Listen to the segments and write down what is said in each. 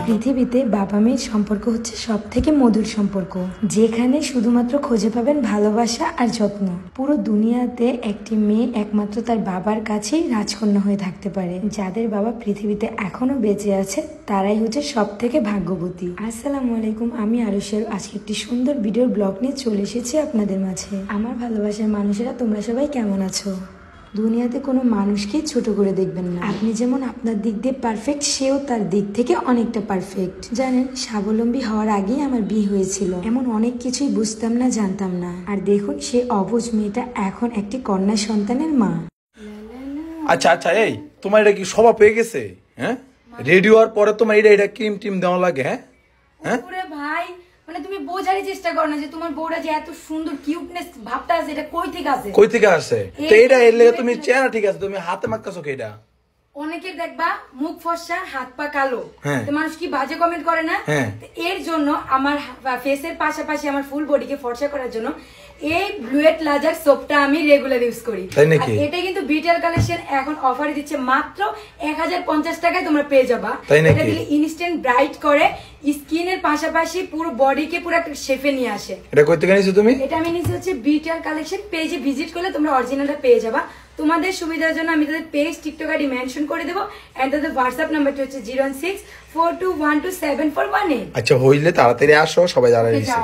পৃথিবীতে বাবা মেয়ের সম্পর্ক হচ্ছে সব থেকে মধুর সম্পর্ক, যেখানে শুধুমাত্র খুঁজে পাবেন ভালোবাসা আর যত্ন। পুরো দুনিয়াতে একটি মেয়ে একমাত্র তার বাবার কাছেই রাজকন্যা হয়ে থাকতে পারে। যাদের বাবা পৃথিবীতে এখনো বেঁচে আছে তারাই হচ্ছে সব থেকে ভাগ্যবতী। আসসালামু আলাইকুম, আমি আরুশের আজকে একটি সুন্দর ভিডিওর ব্লগ নিয়ে চলে এসেছি আপনাদের মাঝে। আমার ভালোবাসার মানুষেরা তোমরা সবাই কেমন আছো? দুনিয়াতে কোনো মানুষকে ছোট করে দেখবেন না। আপনি যেমন আপনার দিক দিয়ে পারফেক্ট, সেও তার দিক থেকে অনেকটা পারফেক্ট। জানেন, স্বাবলম্বী হওয়ার আগেই আমার বিয়ে হয়েছিল। এমন অনেক কিছুই বুঝতাম না, জানতাম না। আর দেখুন, সে অবুঝ মেয়েটা এখন একটি কন্যা সন্তানের মা। আচ্ছা আচ্ছা, এই তোমার এটা কি স্বভাব হয়ে গেছে? হ্যাঁ, রেডিও আর পরে তোমার এটা ক্রিম টিম দেওয়া লাগে? হ্যাঁ হ্যাঁ ভাই, মানে তুমি বোঝারই চেষ্টা করো না যে তোমার বউটা যে এত সুন্দর কিউটনেস ভাবটা আছে, এটা কই থেকে আসে? কই থেকে আসে? তো এটা এর লাগে তুমি চেহারা ঠিক আছে, তুমি হাতে মাখছো কি এটা? অনেকে দেখবা মুখ ফর্সা, হাত পা কালো, হ্যাঁ। তো মানুষ কি বাজে কমেন্ট করে না? হ্যাঁ। এর জন্য আমার ফেসের পাশাপাশি আমার ফুল বডিকে ফর্সা করার জন্য এই ব্লুয়েট লাজার সোপটা আমি রেগুলার ইউজ করি। তাই নাকি? এটা কিন্তু বিটেল কালেকশন এখন অফারে দিচ্ছে মাত্র 1050 টাকায় তোমরা পেয়ে যাবা। এটা দিলে ইনস্ট্যান্ট ব্রাইট করে, স্কিনের পাশাপাশি পুরো বডিকে পুরো একটা শেপে নিয়ে আসে। এটা কই থেকে নিছো তুমি? এটা আমি নিয়েছি হচ্ছে বিটেল কালেকশন পেজে ভিজিট করলে তোমরা অরিজিনালটা পেয়ে যাবা। তোমাদের সুবিধার জন্য আমি তাদের পেজ টিকটক আইডি মেনশন করে দেবো, এন্ড তাদের হোয়াটসঅ্যাপ নাম্বারটা হচ্ছে 01642127418। আচ্ছা, হইলে তাড়াতাড়ি আসো, সবাই দাঁড়ায় আছে।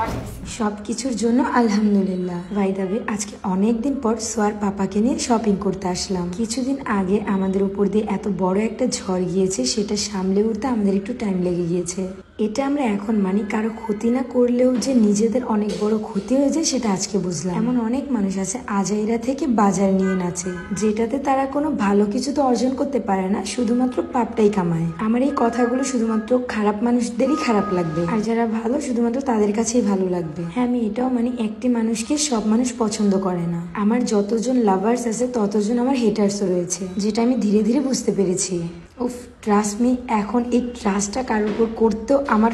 সবকিছুর জন্য আলহামদুলিল্লাহ। ভাই দাবে, আজকে অনেকদিন পর সোয়ার পাপাকে নিয়ে শপিং করতে আসলাম। কিছুদিন আগে আমাদের উপর দিয়ে এত বড় একটা ঝড় গিয়েছে, সেটা সামলে উঠতে আমাদের একটু টাইম লেগে গিয়েছে। এটা আমরা এখন মানি, কারো ক্ষতি না করলেও যে নিজেদের অনেক বড় ক্ষতি হয়ে যায় সেটা আজকে বুঝলাম। এমন অনেক মানুষ আছে আজাইরা থেকে বাজার নিয়ে নাচে, যেটাতে তারা কোনো ভালো কিছু তো অর্জন করতে পারে না, শুধুমাত্র পাপটাই কামায়। আমার এই কথাগুলো শুধুমাত্র খারাপ মানুষদেরই খারাপ লাগবে, আর যারা ভালো শুধুমাত্র তাদের কাছেই ভালো লাগবে। হ্যাঁ, আমি এটাও মানি, একটি মানুষকে সব মানুষ পছন্দ করে না। আমার যতজন লাভার্স আছে ততজন আমার হেটার্সও রয়েছে, যেটা আমি ধীরে ধীরে বুঝতে পেরেছি। উফ, ট্রাস্ট মি, এখন এই ট্রাস্টটা কারোর উপর করতেও আমার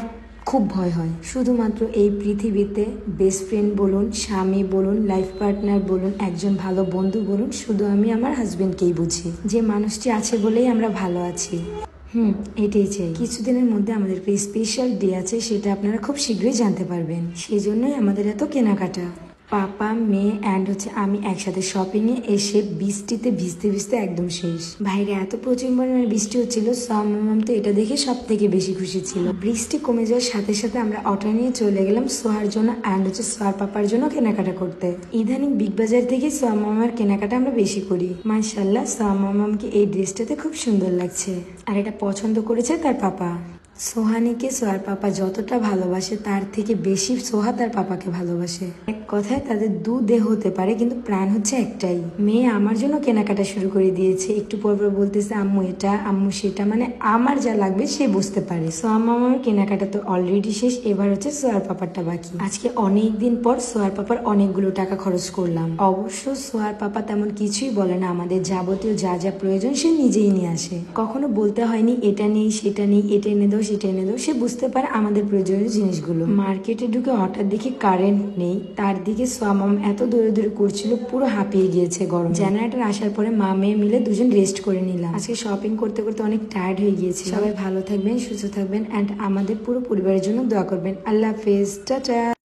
খুব ভয় হয়। শুধুমাত্র এই পৃথিবীতে বেস্ট ফ্রেন্ড বলুন, স্বামী বলুন, লাইফ পার্টনার বলুন, একজন ভালো বন্ধু বলুন, শুধু আমি আমার হাজবেন্ডকেই বুঝি। যে মানুষটি আছে বলেই আমরা ভালো আছি। এটাই চাই। কিছুদিনের মধ্যে আমাদের স্পেশাল ডে আছে, সেটা আপনারা খুব শীঘ্রই জানতে পারবেন। সেই জন্যই আমাদের এত কেনাকাটা। পাপা, মেয়ে অ্যান্ড হচ্ছে আমি একসাথে শপিং এ এসে বৃষ্টিতে ভিজতে ভিজতে একদম শেষ। বাইরে এত প্রচুর পরিমাণে বৃষ্টি হচ্ছিল, মাম তো এটা দেখে সব থেকে বেশি খুশি ছিল। বৃষ্টি কমে যাওয়ার সাথে সাথে আমরা অটো নিয়ে চলে গেলাম সোহার জন্য অ্যান্ড হচ্ছে সোহার পাপার জন্য কেনাকাটা করতে। ইদানিং বিগ বাজার থেকে সোহা মামার কেনাকাটা আমরা বেশি করি। মাশাআল্লাহ, সোহা মামাকে এই ড্রেসটাতে খুব সুন্দর লাগছে, আর এটা পছন্দ করেছে তার পাপা। সোহানিকে সোহার পাপা যতটা ভালোবাসে তার থেকে বেশি সোহা তার পাপাকে ভালোবাসে। এক কথায় তাদের দু দেহ হতে পারে, কিন্তু প্রাণ হচ্ছে একটাই। মেয়ে আমার জন্য কেনাকাটা শুরু করে দিয়েছে, একটু পর পর বলতেছে আম্মু এটা, আম্মু সেটা, মানে আমার যা লাগবে সে বুঝতে পারে। সোহা মামার কেনাকাটা তো অলরেডি শেষ, এবার হচ্ছে সোহার পাপারটা বাকি। আজকে অনেক দিন পর সোহার পাপার অনেকগুলো টাকা খরচ করলাম। অবশ্য সোহার পাপা তেমন কিছুই বলে না, আমাদের যাবতীয় যা যা প্রয়োজন সে নিজেই নিয়ে আসে। কখনো বলতে হয়নি এটা নেই সেটা নেই, এটা এনে দাও সেটা এনে দাও, সে বুঝতে পারে আমাদের প্রয়োজনীয় জিনিসগুলো। মার্কেটে ঢুকে হঠাৎ দেখি কারেন্ট নেই, তার দিকে সোয়ামাম এত দৌড়ে দৌড়ে করছিল, পুরো হাঁপিয়ে গিয়েছে গরম। জেনারেটর আসার পরে মা মেয়ে মিলে দুজন রেস্ট করে নিলাম। আজকে শপিং করতে করতে অনেক টায়ার্ড হয়ে গিয়েছে। সবাই ভালো থাকবেন, সুস্থ থাকবেন, অ্যান্ড আমাদের পুরো পরিবারের জন্য দোয়া করবেন। আল্লাহ হাফেজ, টাটা।